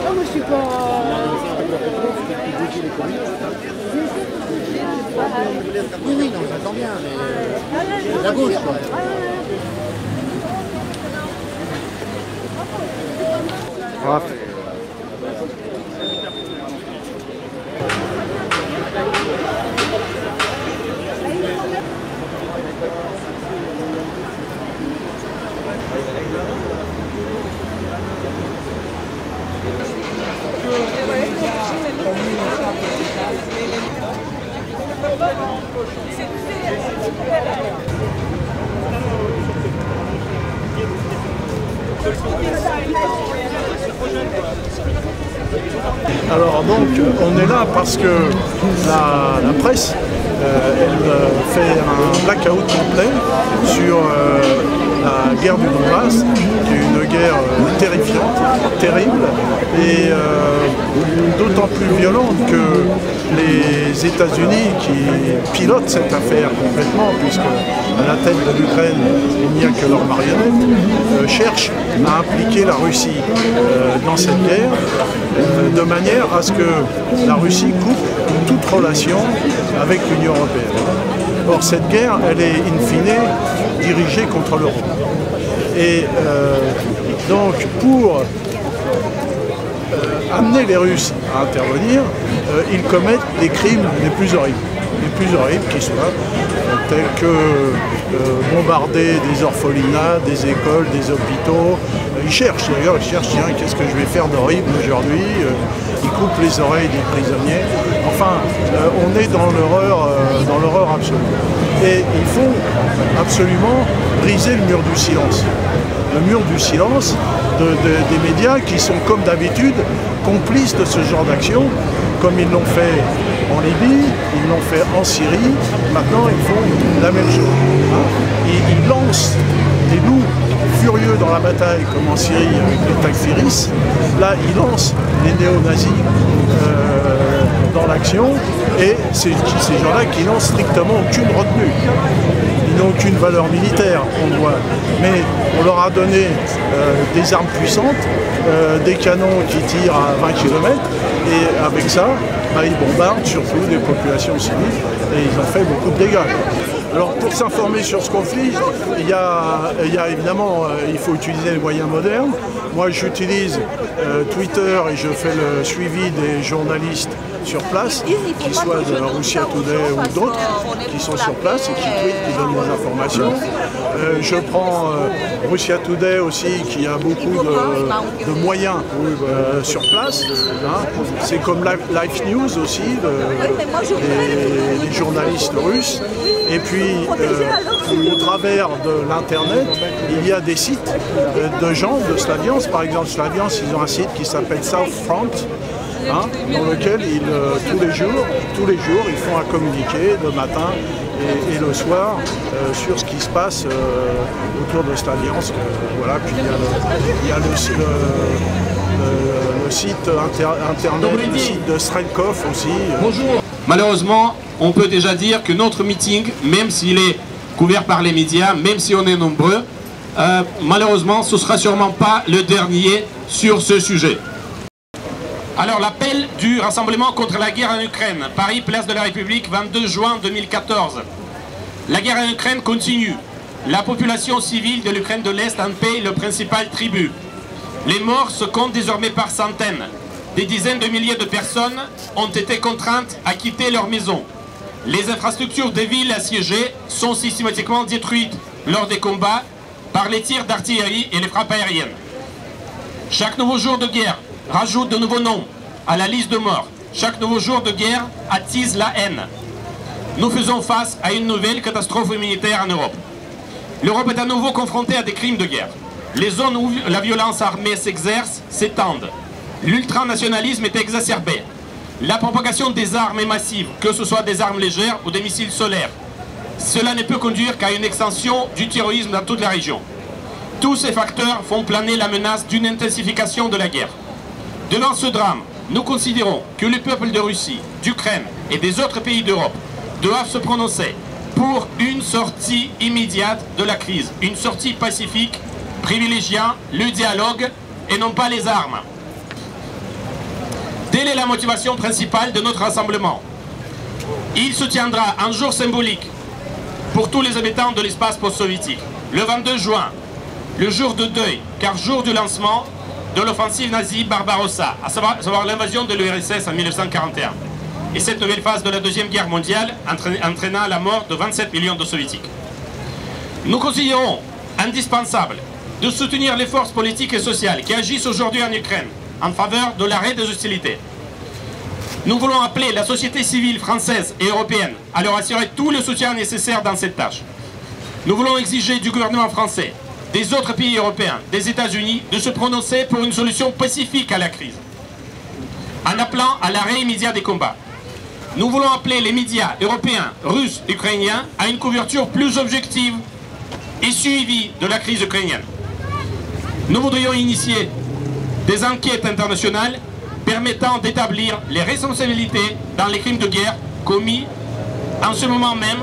Non, moi je suis pas... Oui, oui, non, j'entends bien, mais la gauche, quoi. Alors donc on est là parce que la presse elle fait un blackout complet sur la guerre du Donbass, qui est une guerre terrifiante, terrible et d'autant plus violente que les États-Unis qui pilotent cette affaire complètement, puisque à la tête de l'Ukraine il n'y a que leur marionnette, cherchent à impliquer la Russie dans cette guerre de manière à ce que la Russie coupe toute relation avec l'Union européenne. Or cette guerre, elle est in fine dirigée contre l'Europe. Et donc pour amener les Russes à intervenir, ils commettent les crimes les plus horribles qui soient, tels que bombarder des orphelinats, des écoles, des hôpitaux. Ils cherchent d'ailleurs, tiens, qu'est-ce que je vais faire d'horrible aujourd'hui? Ils coupent les oreilles des prisonniers. Enfin, on est dans l'horreur absolue. Et il faut absolument briser le mur du silence. Le mur du silence des médias qui sont, comme d'habitude, complices de ce genre d'action, comme ils l'ont fait en Libye, ils l'ont fait en Syrie, maintenant ils font la même chose. Ils lancent des loups furieux dans la bataille, comme en Syrie avec les Takfiris. Là, ils lancent les néo-nazis dans l'action, et c'est ces gens-là qui n'ont strictement aucune retenue. Ils n'ont aucune valeur militaire, on voit, mais on leur a donné des armes puissantes, des canons qui tirent à 20 km, et avec ça, ils bombardent surtout des populations civiles, et ils ont fait beaucoup de dégâts. Alors pour s'informer sur ce conflit, il y a évidemment, il faut utiliser les moyens modernes. Moi j'utilise Twitter et je fais le suivi des journalistes sur place, qu'ils soient de Russia Today ou d'autres, qui sont sur place et qui tweetent, qui donnent des informations. Je prends Russia Today aussi, qui a beaucoup de moyens sur place. C'est comme Life News aussi, les journalistes russes. Et puis, au travers de l'Internet, il y a des sites de gens de Slaviance. Par exemple, Slaviance, ils ont un site qui s'appelle South Front, dans lequel tous les jours, ils font un communiqué le matin et le soir sur ce qui se passe autour de Slaviance. Voilà. Puis il y a le site internet, le site de Strelkov aussi. Bonjour. Malheureusement, on peut déjà dire que notre meeting, même s'il est couvert par les médias, même si on est nombreux, malheureusement, ce ne sera sûrement pas le dernier sur ce sujet. Alors, l'appel du Rassemblement contre la guerre en Ukraine, Paris, place de la République, 22 juin 2014. La guerre en Ukraine continue. La population civile de l'Ukraine de l'Est en paye le principal tribut. Les morts se comptent désormais par centaines. Des dizaines de milliers de personnes ont été contraintes à quitter leur maison. Les infrastructures des villes assiégées sont systématiquement détruites lors des combats par les tirs d'artillerie et les frappes aériennes. Chaque nouveau jour de guerre rajoute de nouveaux noms à la liste de morts. Chaque nouveau jour de guerre attise la haine. Nous faisons face à une nouvelle catastrophe humanitaire en Europe. L'Europe est à nouveau confrontée à des crimes de guerre. Les zones où la violence armée s'exerce s'étendent. L'ultranationalisme est exacerbé. La propagation des armes est massive, que ce soit des armes légères ou des missiles solaires. Cela ne peut conduire qu'à une extension du terrorisme dans toute la région. Tous ces facteurs font planer la menace d'une intensification de la guerre. Devant ce drame, nous considérons que les peuples de Russie, d'Ukraine et des autres pays d'Europe doivent se prononcer pour une sortie immédiate de la crise, une sortie pacifique privilégiant le dialogue et non pas les armes. Telle est la motivation principale de notre rassemblement. Il se tiendra un jour symbolique pour tous les habitants de l'espace post-soviétique, le 22 juin, le jour de deuil, car jour du lancement de l'offensive nazie Barbarossa, à savoir l'invasion de l'URSS en 1941. Et cette nouvelle phase de la Deuxième Guerre mondiale entraîna la mort de 27 millions de soviétiques. Nous considérons indispensable de soutenir les forces politiques et sociales qui agissent aujourd'hui en Ukraine en faveur de l'arrêt des hostilités. Nous voulons appeler la société civile française et européenne à leur assurer tout le soutien nécessaire dans cette tâche. Nous voulons exiger du gouvernement français, des autres pays européens, des États-Unis, de se prononcer pour une solution pacifique à la crise, en appelant à l'arrêt immédiat des combats. Nous voulons appeler les médias européens, russes, ukrainiens à une couverture plus objective et suivie de la crise ukrainienne. Nous voudrions initier des enquêtes internationales permettant d'établir les responsabilités dans les crimes de guerre commis en ce moment même,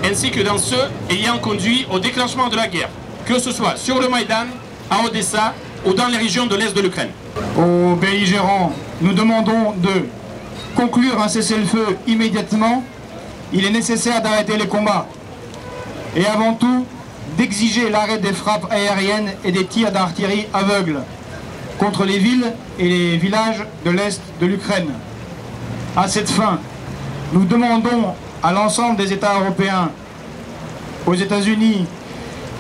ainsi que dans ceux ayant conduit au déclenchement de la guerre, que ce soit sur le Maïdan, à Odessa ou dans les régions de l'Est de l'Ukraine. Aux belligérants, nous demandons de conclure un cessez-le-feu immédiatement. Il est nécessaire d'arrêter les combats. Et avant tout, d'exiger l'arrêt des frappes aériennes et des tirs d'artillerie aveugles contre les villes et les villages de l'Est de l'Ukraine. À cette fin, nous demandons à l'ensemble des États européens, aux États-Unis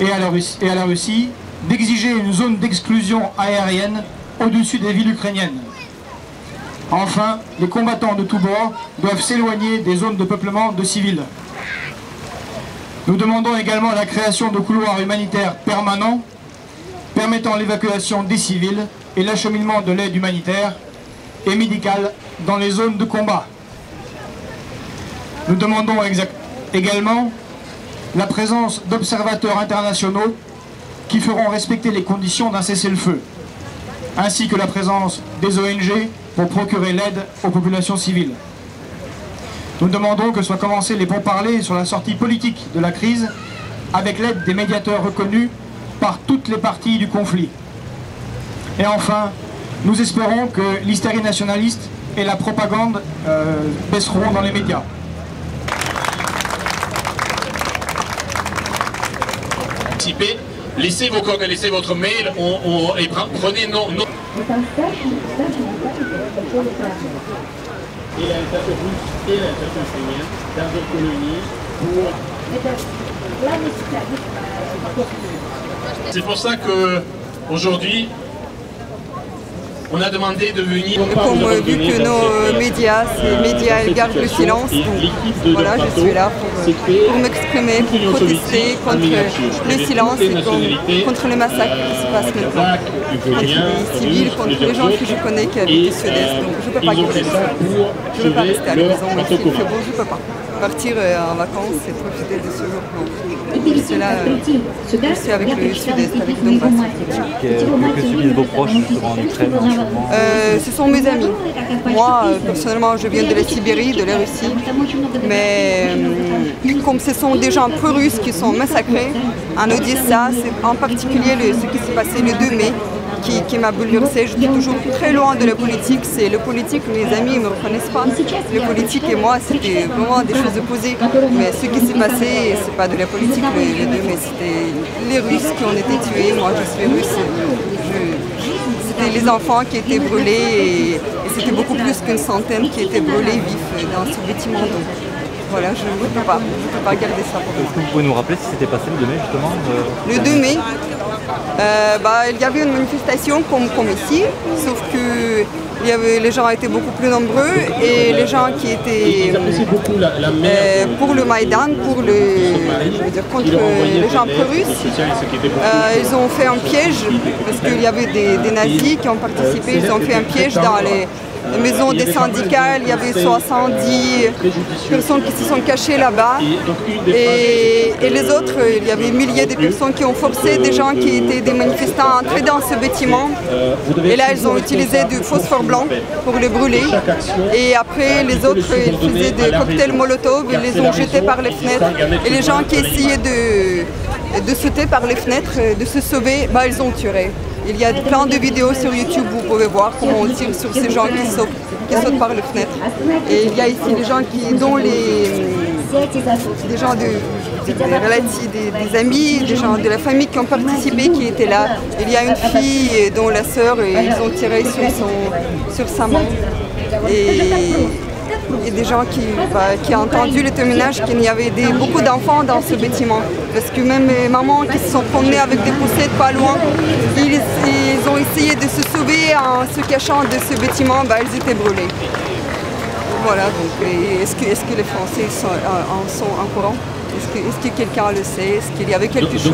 et à la Russie, d'exiger une zone d'exclusion aérienne au-dessus des villes ukrainiennes. Enfin, les combattants de tous bords doivent s'éloigner des zones de peuplement de civils. Nous demandons également la création de couloirs humanitaires permanents permettant l'évacuation des civils et l'acheminement de l'aide humanitaire et médicale dans les zones de combat. Nous demandons également la présence d'observateurs internationaux qui feront respecter les conditions d'un cessez-le-feu, ainsi que la présence des ONG pour procurer l'aide aux populations civiles. Nous demandons que soient commencés les pourparlers sur la sortie politique de la crise avec l'aide des médiateurs reconnus par toutes les parties du conflit. Et enfin, nous espérons que l'hystérie nationaliste et la propagande baisseront dans les médias. Laissez vos coordonnées, laissez votre mail et prenez nos... Et l'administration russe et l'administration ukrainienne dans leur colonie pour... C'est pour ça qu'aujourd'hui, on a demandé de venir... Comme vu que nos médias, ils gardent le silence, donc voilà, je suis là pour m'exprimer, pour protester contre le silence et contre le massacre qui se passe maintenant. Contre les civils, contre les gens que je connais qui habitent au sud-est. Donc je ne peux pas quitter ça. Je ne peux pas rester à la maison, il fait beau, je ne peux pas. Partir en vacances et profiter de ce jour. Je suis là, je suis avec le sud-est, avec Donbass. Que subissent vos proches justement en Ukraine en ce moment? Ce sont mes amis. Moi, personnellement, je viens de la Sibérie, de la Russie, mais comme ce sont des gens pro-russes qui sont massacrés, en Odessa, c'est en particulier ce qui s'est passé le 2 mai, qui m'a bouleversée. Je suis toujours très loin de la politique. C'est le politique, mes amis ne me reconnaissent pas. Le politique et moi, c'était vraiment des choses opposées. Mais ce qui s'est passé, c'est pas de la politique le 2 mai, c'était les Russes qui ont été tués. Moi, je suis russe. C'était les enfants qui étaient brûlés et c'était beaucoup plus qu'une centaine qui étaient brûlés vifs dans ce bâtiment. Donc, voilà, je ne peux pas garder ça pour moi. Est-ce que vous pouvez nous rappeler si c'était passé le 2 mai justement Le 2 mai, il y avait une manifestation comme ici, sauf que les gens étaient beaucoup plus nombreux et les gens qui étaient pour le Maïdan, contre les gens pro-russes, ils ont fait un piège parce qu'il y avait des nazis qui ont participé, ils ont fait un piège maison des syndicats, il y avait 70 personnes qui se sont cachées là-bas. Et les autres, il y avait milliers de personnes qui ont forcé des gens qui étaient des manifestants à entrer dans ce bâtiment. Et là, ils ont utilisé du phosphore blanc pour les brûler. Et après, les autres, ils faisaient des cocktails Molotov, ils les ont jetés par les fenêtres. Et les gens qui essayaient de sauter par les fenêtres, de se sauver, bah, ils ont tiré. Il y a plein de vidéos sur YouTube, vous pouvez voir comment on tire sur ces gens qui sautent par les fenêtres. Et il y a ici des gens dont des gens des relatifs, des amis, des gens de la famille qui ont participé, qui étaient là. Il y a une fille dont la sœur, ils ont tiré sur sa main. Et des gens qui ont entendu le témoignage qu'il y avait beaucoup d'enfants dans ce bâtiment. Parce que même les mamans qui se sont promenées avec des poussettes pas loin, ils ont essayé de se sauver en se cachant de ce bâtiment, bah, ils étaient brûlés. Voilà, donc est-ce que les Français en sont au courant? Est-ce que quelqu'un le sait? Est-ce qu'il y avait quelque chose?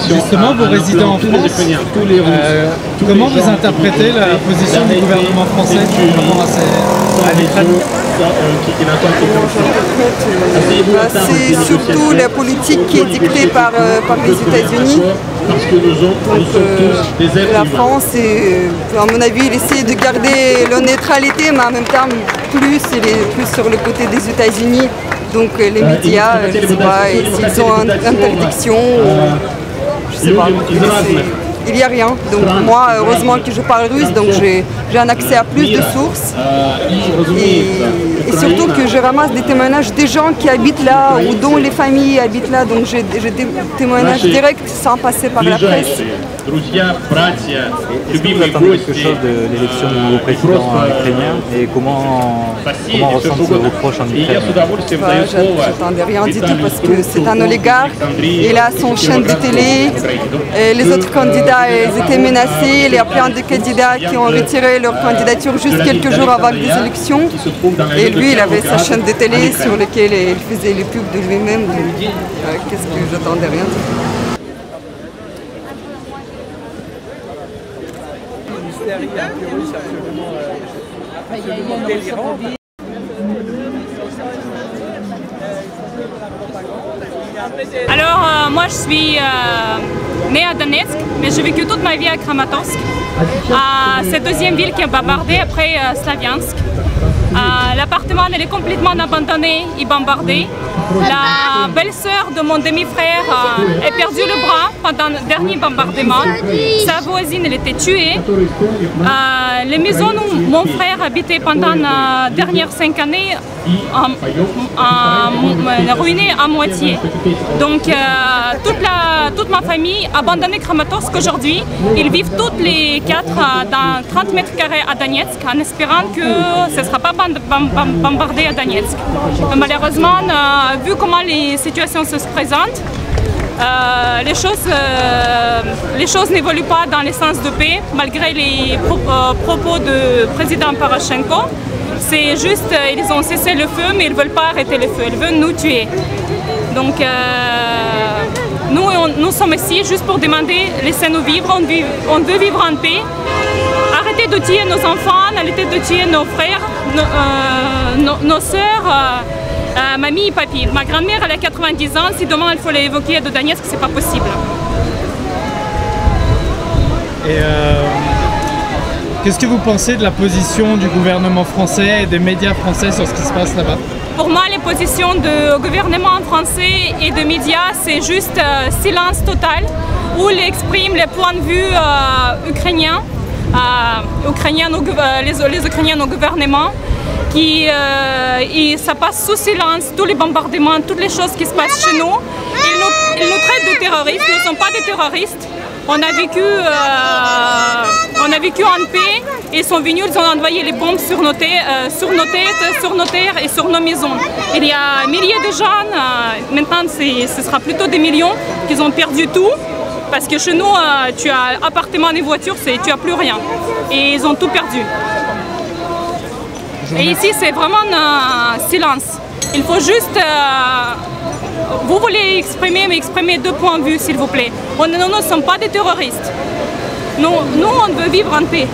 Justement, vous résidez en France. Comment vous interprétez la position du gouvernement français par rapport à l'Ukraine? C'est surtout la politique qui est dictée par les États-Unis. La France, à mon avis, il essaie de garder la neutralité, mais en même temps, il est plus sur le côté des États-Unis. Donc les médias, je ne sais pas, s'ils ont une interdiction, je ne sais pas. Il n'y a rien. Donc moi, heureusement que je parle russe, donc j'ai un accès à plus de sources. Et surtout que je ramasse des témoignages des gens qui habitent là ou dont les familles habitent là. Donc j'ai des témoignages directs sans passer par la presse. Est-ce que vous attendez quelque chose de l'élection du nouveau président ukrainien et comment ressentent vos proches en Ukraine? J'attendais rien du tout parce que c'est un oligarque. Il a son chaîne de télé. Et les autres candidats ils étaient menacés. Il y a plein de candidats qui ont retiré leur candidature juste quelques jours avant les élections. Et lui, il avait sa chaîne de télé sur laquelle il faisait les pubs de lui-même. Qu'est-ce que j'attendais rien du tout. Alors, moi je suis née à Donetsk, mais j'ai vécu toute ma vie à Kramatorsk. C'est la deuxième ville qui est bombardée après Slaviansk. L'appartement est complètement abandonné et bombardé. La belle-sœur de mon demi-frère a perdu le bras pendant le dernier bombardement. Sa voisine elle était tuée. Les maisons où mon frère habitait pendant les dernières 5 années ruinées à moitié. Donc toute ma famille a abandonné Kramatorsk aujourd'hui. Ils vivent toutes les 4 dans 30 mètres carrés à Donetsk en espérant que ce ne sera pas bombardé à Donetsk. Malheureusement, vu comment les situations se présentent, les choses n'évoluent pas dans le sens de paix, malgré les propos du président Poroshenko. C'est juste, ils ont cessé le feu, mais ils ne veulent pas arrêter le feu, ils veulent nous tuer. Donc, nous sommes ici juste pour demander, laissez-nous vivre, on veut vivre en paix. Arrêtez de tuer nos enfants, arrêtez de tuer nos frères, nos sœurs. Mamie et papy. Ma grand-mère elle a 90 ans, si demain il faut l'évoquer de Donetsk, c'est pas possible. Et qu'est-ce que vous pensez de la position du gouvernement français et des médias français sur ce qui se passe là-bas? Pour moi, les positions du gouvernement français et des médias, c'est juste silence total, où ils expriment les points de vue ukrainiens, les Ukrainiens au gouvernement. Ça passe sous silence tous les bombardements, toutes les choses qui se passent chez nous. Ils nous traitent de terroristes, nous ne sommes pas des terroristes. On a vécu en paix et ils sont venus, ils ont envoyé les bombes sur nos têtes, sur nos terres et sur nos maisons. Il y a milliers de gens, maintenant ce sera plutôt des millions, qui ont perdu tout. Parce que chez nous, tu as appartement et voiture, tu n'as plus rien. Et ils ont tout perdu. Et ici, c'est vraiment un silence. Il faut juste... vous voulez exprimer, mais exprimez 2 points de vue, s'il vous plaît. Nous ne sommes pas des terroristes. Nous, on veut vivre en paix.